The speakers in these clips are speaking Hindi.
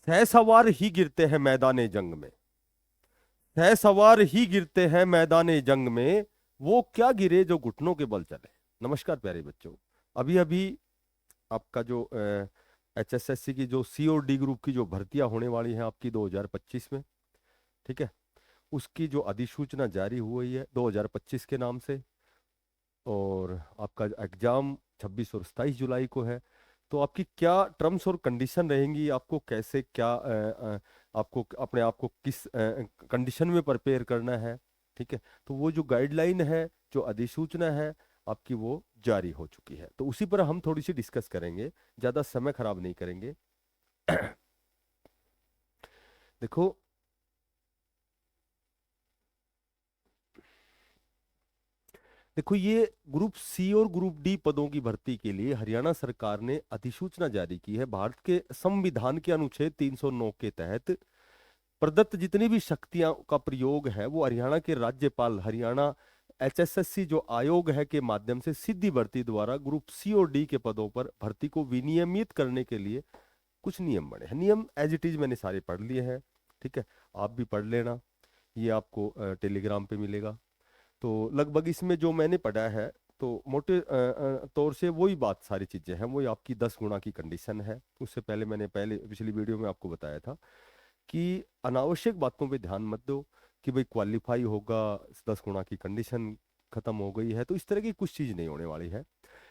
सवार ही गिरते हैं मैदाने जंग में। सवार ही गिरते हैं मैदाने जंग में, वो क्या गिरे जो घुटनों के बल चले। नमस्कार प्यारे बच्चों। अभी अभी आपका जो HSSC की जो सी और डी ग्रुप की जो भर्तियां होने वाली हैं आपकी 2025 में, ठीक है, उसकी जो अधिसूचना जारी हुई है 2025 के नाम से। और आपका एग्जाम 26 और 27 जुलाई को है। तो आपकी क्या टर्म्स और कंडीशन रहेंगी, आपको कैसे क्या आपको अपने आप को किस कंडीशन में प्रिपेयर करना है, ठीक है। तो वो जो गाइडलाइन है, जो अधिसूचना है आपकी, वो जारी हो चुकी है। तो उसी पर हम थोड़ी सी डिस्कस करेंगे, ज़्यादा समय खराब नहीं करेंगे। देखो, देखो ये ग्रुप सी और ग्रुप डी पदों की भर्ती के लिए हरियाणा सरकार ने अधिसूचना जारी की है। भारत के संविधान के अनुच्छेद 309 के तहत प्रदत्त जितनी भी शक्तियां का प्रयोग है वो हरियाणा के राज्यपाल, हरियाणा HSSC जो आयोग है के माध्यम से सीधी भर्ती द्वारा ग्रुप सी और डी के पदों पर भर्ती को विनियमित करने के लिए कुछ नियम बने हैं। नियम एज इट इज मैंने सारे पढ़ लिए हैं, ठीक है, आप भी पढ़ लेना। ये आपको टेलीग्राम पे मिलेगा। तो लगभग इसमें जो मैंने पढ़ा है, तो मोटे तौर से वही बात, सारी चीजें हैं वही। आपकी 10 गुना की कंडीशन है। उससे पहले मैंने पहले पिछली वीडियो में आपको बताया था कि अनावश्यक बातों पे ध्यान मत दो कि भाई क्वालिफाई होगा, 10 गुना की कंडीशन खत्म हो गई है, तो इस तरह की कुछ चीज नहीं होने वाली है।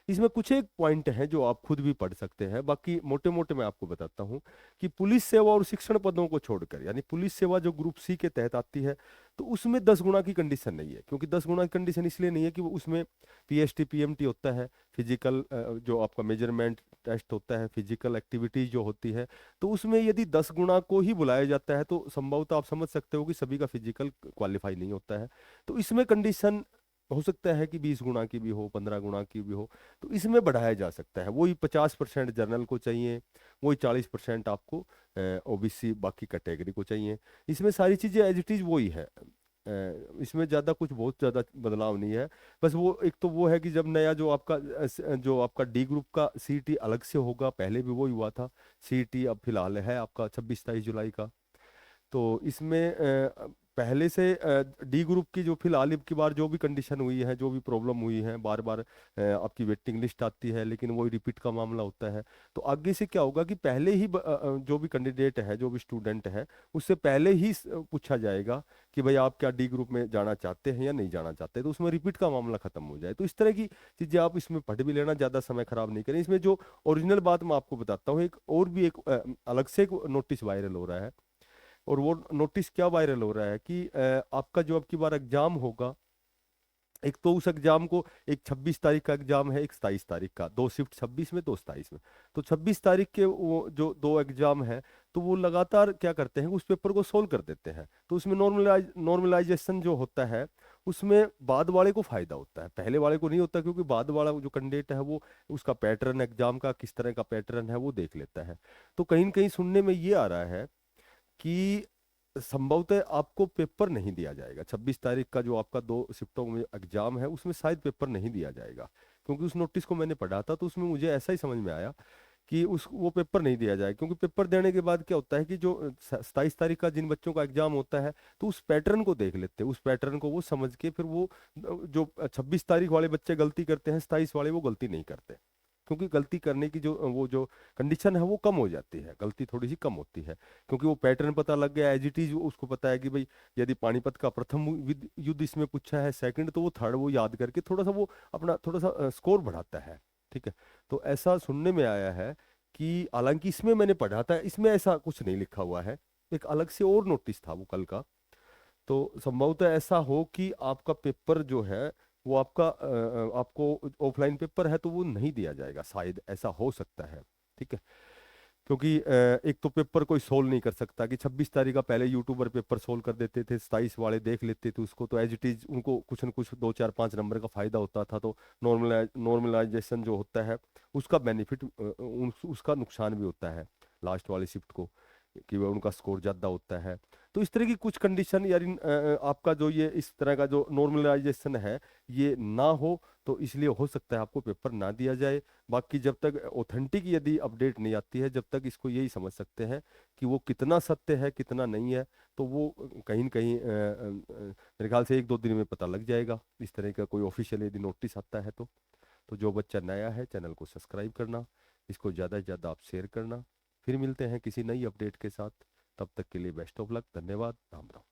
इसमें कुछ एक पॉइंट हैं जो आप खुद भी पढ़ सकते हैं, बाकी मोटे मोटे मैं आपको बताता हूँ कि पुलिस सेवा और शिक्षण पदों को छोड़कर, यानी पुलिस सेवा जो ग्रुप सी के तहत आती है, तो उसमें 10 गुना की कंडीशन नहीं है। क्योंकि 10 गुना की कंडीशन इसलिए नहीं है कि वो उसमें PST PMT होता है, फिजिकल जो आपका मेजरमेंट टेस्ट होता है, फिजिकल एक्टिविटीज जो होती है, तो उसमें यदि 10 गुना को ही बुलाया जाता है तो संभवतः आप समझ सकते हो कि सभी का फिजिकल क्वालिफाई नहीं होता है। तो इसमें कंडीशन हो सकता है कि 20 गुना की भी हो, 15 गुना की भी हो। तो इसमें बढ़ाया जा सकता है। वही 50% जनरल को चाहिए, वही 40% आपको OBC बाकी कैटेगरी को चाहिए। इसमें सारी चीजें एज इट इज वही है। इसमें ज्यादा कुछ बहुत ज्यादा बदलाव नहीं है। बस वो एक तो वो है कि जब नया जो आपका डी ग्रुप का CET अलग से होगा, पहले भी वही हुआ था। CET अब फिलहाल है आपका 26-27 जुलाई का। तो इसमें पहले से डी ग्रुप की जो फिलहाल अब की बार जो भी कंडीशन हुई है, जो भी प्रॉब्लम हुई है, बार बार आपकी वेटिंग लिस्ट आती है लेकिन वही रिपीट का मामला होता है। तो आगे से क्या होगा कि पहले ही जो भी कैंडिडेट है, जो भी स्टूडेंट है, उससे पहले ही पूछा जाएगा कि भाई आप क्या डी ग्रुप में जाना चाहते हैं या नहीं जाना चाहते, तो उसमें रिपीट का मामला खत्म हो जाए। तो इस तरह की चीजें आप इसमें पढ़ भी लेना, ज्यादा समय खराब नहीं करें। इसमें जो ओरिजिनल बात मैं आपको बताता हूँ, एक और भी एक अलग से एक नोटिस वायरल हो रहा है। और वो नोटिस क्या वायरल हो रहा है कि आपका जो अब की बार एग्जाम होगा, एक तो उस एग्जाम को, एक 26 तारीख का एग्जाम है, एक 27 तारीख का, दो शिफ्ट 26 में, दो 27 में। तो 26 तारीख के वो जो दो एग्जाम है, तो वो लगातार क्या करते हैं, उस पेपर को सोल्व कर देते हैं। तो उसमें नॉर्मलाइजेशन जो होता है, उसमें बाद वाले को फायदा होता है, पहले वाले को नहीं होता। क्योंकि बाद वाला जो कैंडिडेट है वो उसका पैटर्न, एग्जाम का किस तरह का पैटर्न है वो देख लेता है। तो कहीं न कहीं सुनने में ये आ रहा है कि संभवतः आपको पेपर नहीं दिया जाएगा। 26 तारीख का जो आपका दो शिफ्टों में एग्जाम है, उसमें शायद पेपर नहीं दिया जाएगा। क्योंकि उस नोटिस को मैंने पढ़ा था तो उसमें मुझे ऐसा ही समझ में आया कि उस वो पेपर नहीं दिया जाएगा। क्योंकि पेपर देने के बाद क्या होता है कि जो 27 तारीख का जिन बच्चों का एग्जाम होता है, तो उस पैटर्न को देख लेते हैं, उस पैटर्न को वो समझ के फिर वो जो 26 तारीख वाले बच्चे गलती करते हैं, 27 वाले वो गलती नहीं करते। क्योंकि गलती करने की जो वो जो कंडीशन है वो कम हो जाती है, गलती थोड़ी सी कम होती है। क्योंकि वो पैटर्न पता लग गया एज इट इज, उसको पता है कि भाई यदि पानीपत का प्रथम युद्ध इसमें पूछा है, सेकंड, तो वो थर्ड वो याद करके थोड़ा सा वो अपना थोड़ा सा स्कोर बढ़ाता है, ठीक है। तो ऐसा सुनने में आया है कि हालांकि इसमें मैंने पढ़ा था, इसमें ऐसा कुछ नहीं लिखा हुआ है। एक अलग से और नोटिस था वो कल का। तो संभवतः ऐसा हो कि आपका पेपर जो है वो आपको ऑफलाइन पेपर है तो वो नहीं दिया जाएगा, शायद ऐसा हो सकता है, ठीक है। क्योंकि एक तो पेपर कोई सोल्व नहीं कर सकता कि 26 तारीख का पहले यूट्यूबर पेपर सोल्व कर देते थे, 27 वाले देख लेते थे उसको, तो एज इट इज उनको कुछ न कुछ 2 4 5 नंबर का फायदा होता था। तो नॉर्मलाइजेशन जो होता है उसका बेनिफिट, उसका नुकसान भी होता है लास्ट वाली शिफ्ट को, कि वह उनका स्कोर ज़्यादा होता है। तो इस तरह की कुछ कंडीशन यार आपका जो ये इस तरह का जो नॉर्मलाइजेशन है ये ना हो, तो इसलिए हो सकता है आपको पेपर ना दिया जाए। बाकी जब तक ऑथेंटिक यदि अपडेट नहीं आती है, जब तक इसको यही समझ सकते हैं कि वो कितना सत्य है कितना नहीं है, तो वो कहीं न कहीं मेरे ख्याल से 1-2 दिन में पता लग जाएगा, इस तरह का कोई ऑफिशियल यदि नोटिस आता है तो जो बच्चा नया है चैनल को सब्सक्राइब करना, इसको ज़्यादा से ज़्यादा आप शेयर करना। फिर मिलते हैं किसी नई अपडेट के साथ, तब तक के लिए बेस्ट ऑफ लक, धन्यवाद, राम राम।